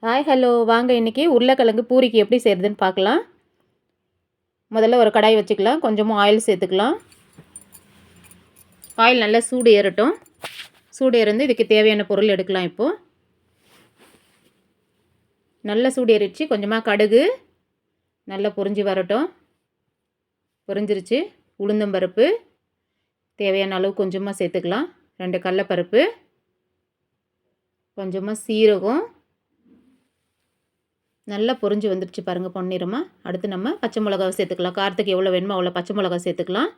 Hi hello வாங்க இன்றைக்கி உருளைக்கிழங்கு பூரிக்கு எப்படி செய்கிறதுன்னு பார்க்கலாம். முதல்ல ஒரு கடாய் வச்சுக்கலாம். கொஞ்சமாக ஆயில் சேர்த்துக்கலாம். ஆயில் நல்லா சூடு ஏறட்டும். சூடு ஏறிந்து இதுக்கு தேவையான பொருள் எடுக்கலாம். இப்போது நல்லா சூடு ஏறிடுச்சு. கொஞ்சமாக கடுகு நல்லா பொரிஞ்சு வரட்டும். பொரிஞ்சிருச்சு. உளுந்தம்பருப்பு தேவையான அளவு கொஞ்சமாக சேர்த்துக்கலாம். 2 கடலைப்பருப்பு, கொஞ்சமாக சீரகம் நல்லா பொரிஞ்சு வந்துடுச்சு பாருங்கள் பொன்னிறமாக. அடுத்து நம்ம பச்சை மிளகாவை சேர்த்துக்கலாம். காரத்துக்கு எவ்வளோ வேணுமோ அவ்வளோ பச்சை மிளகா சேர்த்துக்கலாம்.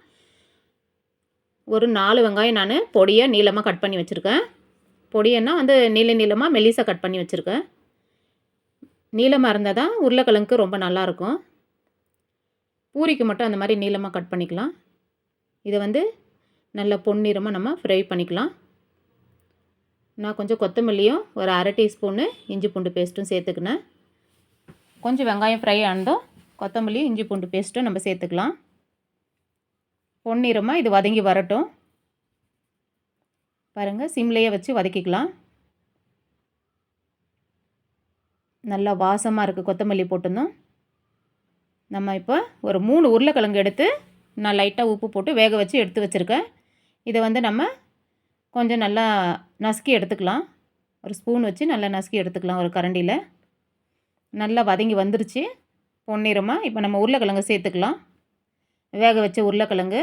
ஒரு 4 வெங்காயம் நான் பொடியாக நீளமாக கட் பண்ணி வச்சுருக்கேன். பொடியன்னா வந்து நீளமாக மெல்லிசாக கட் பண்ணி வச்சுருக்கேன். நீளமாக இருந்தால் தான் உருளைக்கிழங்குக்கு ரொம்ப நல்லாயிருக்கும். பூரிக்கு மட்டும் அந்த மாதிரி நீளமாக கட் பண்ணிக்கலாம். இதை வந்து நல்லா பொன்னிறமாக நம்ம ஃப்ரை பண்ணிக்கலாம். நான் கொஞ்சம் கொத்தமல்லியும் ஒரு 1/2 டீஸ்பூனு இஞ்சி பூண்டு பேஸ்ட்டும் சேர்த்துக்கினேன். கொஞ்சம் வெங்காயம் ஃப்ரை ஆனதும் கொத்தமல்லி இஞ்சி பூண்டு பேஸ்ட்டும் நம்ம சேர்த்துக்கலாம். பொன்னிறமாக இது வதங்கி வரட்டும். பாருங்கள், சிம்லேயே வச்சு வதக்கிக்கலாம். நல்லா வாசமாக இருக்குது கொத்தமல்லி போட்டுருந்தோம். நம்ம இப்போ ஒரு 3 உருளைக்கிழங்கு எடுத்து நான் லைட்டாக உப்பு போட்டு வேக வச்சு எடுத்து வச்சுருக்கேன். இதை வந்து நம்ம கொஞ்சம் நல்லா நசுக்கி எடுத்துக்கலாம். ஒரு ஸ்பூன் வச்சு நல்லா நசுக்கி எடுத்துக்கலாம் ஒரு கரண்டியில். நல்லா வதங்கி வந்துருச்சு பொன்னிறமாக. இப்போ நம்ம உருளைக்கிழங்கு சேர்த்துக்கலாம். வேக வச்ச உருளைக்கிழங்கு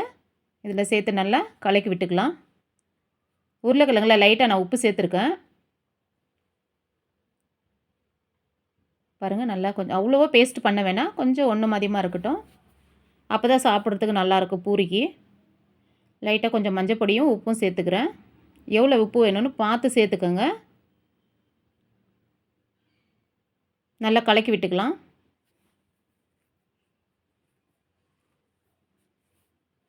இதில் சேர்த்து நல்லா கலக்கி விட்டுக்கலாம். உருளைக்கிழங்குல லைட்டாக நான் உப்பு சேர்த்துருக்கேன். பாருங்கள், நல்லா கொஞ்சம் அவ்வளோவா பேஸ்ட் பண்ண வேணாம், கொஞ்சம் ஒன்று மதியமாக இருக்கட்டும். அப்போ தான் சாப்பிட்றதுக்கு நல்லாயிருக்கும் பூரிக்கு. லைட்டாக கொஞ்சம் மஞ்சள் பொடியும் உப்பும் சேர்த்துக்கிறேன். எவ்வளோ உப்பு வேணும்னு பார்த்து சேர்த்துக்கோங்க. நல்லா கலக்கி விட்டுக்கலாம்.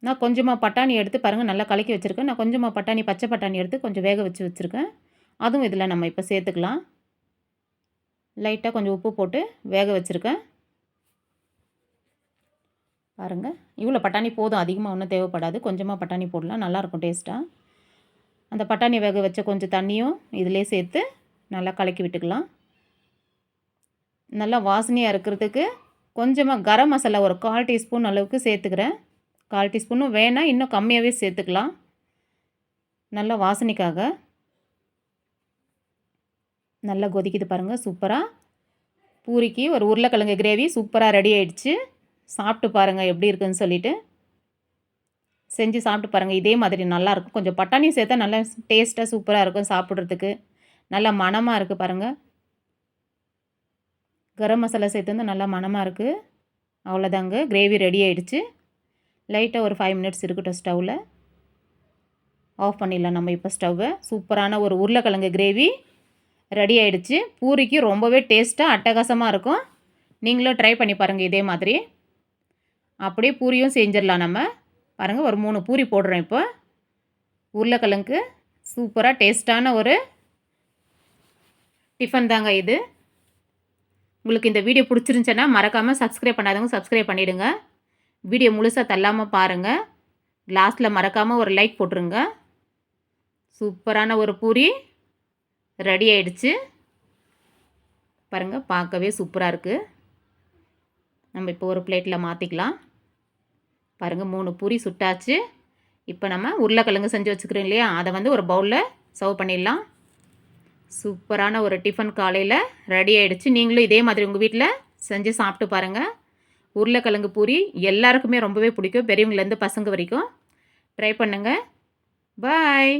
நான் கொஞ்சமாக பட்டாணி எடுத்து பாருங்கள் நல்லா கலக்கி வச்சுருக்கேன். நான் கொஞ்சமாக பட்டாணி, பச்சை பட்டாணி எடுத்து கொஞ்சம் வேக வச்சு வச்சுருக்கேன். அதுவும் இதில் நம்ம இப்போ சேர்த்துக்கலாம். லைட்டாக கொஞ்சம் உப்பு போட்டு வேக வச்சுருக்கேன். பாருங்கள், இவ்வளோ பட்டாணி போதும், அதிகமாக ஒன்றும் தேவைப்படாது. கொஞ்சமாக பட்டாணி போடலாம், நல்லாயிருக்கும் டேஸ்ட்டாக. அந்த பட்டாணி வேக வச்ச கொஞ்சம் தண்ணியும் இதிலே சேர்த்து நல்லா கலக்கி விட்டுக்கலாம். நல்லா வாசனையாக இருக்கிறதுக்கு கொஞ்சமாக கரம் மசாலா ஒரு 1/4 டீஸ்பூன் அளவுக்கு சேர்த்துக்கிறேன். 1/4 டீஸ்பூனும் வேணால் இன்னும் கம்மியாகவே சேர்த்துக்கலாம், நல்லா வாசனைக்காக. நல்லா கொதிக்குது பாருங்கள். சூப்பராக பூரிக்கு ஒரு உருளைக்கிழங்கு கிரேவி சூப்பராக ரெடி ஆகிடுச்சு. சாப்பிட்டு பாருங்கள் எப்படி இருக்குதுன்னு சொல்லிவிட்டு. செஞ்சு சாப்பிட்டு பாருங்கள், இதே மாதிரி நல்லாயிருக்கும். கொஞ்சம் பட்டாணி சேர்த்தா நல்லா டேஸ்ட்டாக சூப்பராக இருக்கும் சாப்பிட்றதுக்கு. நல்லா மணமாக இருக்குது பாருங்கள். கரம் மசாலா சேர்த்து நல்லா மணமாக இருக்குது. அவ்வளோதாங்க, கிரேவி ரெடி ஆகிடுச்சு. லைட்டாக ஒரு 5 மினிட்ஸ் இருக்கட்டும் ஸ்டவ்வில். ஆஃப் பண்ணிடலாம் நம்ம இப்போ ஸ்டவ்வை. சூப்பரான ஒரு உருளைக்கிழங்கு கிரேவி ரெடி ஆகிடுச்சு. பூரிக்கு ரொம்பவே டேஸ்ட்டாக அட்டகாசமாக இருக்கும். நீங்களும் ட்ரை பண்ணி பாருங்கள் இதே மாதிரி. அப்படியே பூரியும் செஞ்சிடலாம் நம்ம. பாருங்கள், ஒரு 3 பூரி போடுறோம் இப்போ. உருளைக்கிழங்கு சூப்பராக டேஸ்ட்டான ஒரு டிஃபன் தாங்க இது. உங்களுக்கு இந்த வீடியோ பிடிச்சிருந்துச்சுன்னா மறக்காமல் சப்ஸ்கிரைப் பண்ணாதவங்க சப்ஸ்கிரைப் பண்ணிவிடுங்க. வீடியோ முழுசாக தள்ளாமல் பாருங்கள். லாஸ்ட்டில் மறக்காமல் ஒரு லைக் போட்டுருங்க. சூப்பரான ஒரு பூரி ரெடி ஆகிடுச்சு பாருங்கள், பார்க்கவே சூப்பராக இருக்குது. நம்ம இப்போ ஒரு பிளேட்டில் மாற்றிக்கலாம். பாருங்கள், 3 பூரி சுட்டாச்சு. இப்போ நம்ம உருளைக்கிழங்கு செஞ்சு வச்சுக்கிறோம் இல்லையா, அதை வந்து ஒரு பவுலில் சர்வ் பண்ணிடலாம். சூப்பரான ஒரு டிஃபன் காலையில் ரெடி ஆகிடுச்சு. நீங்களும் இதே மாதிரி உங்கள் வீட்டில் செஞ்சு சாப்பிட்டு பாருங்கள். உருளைக்கிழங்கு பூரி எல்லாருக்குமே ரொம்பவே பிடிக்கும், பெரியவங்கலேருந்து பசங்க வரைக்கும். ட்ரை பண்ணுங்கள். பாய்.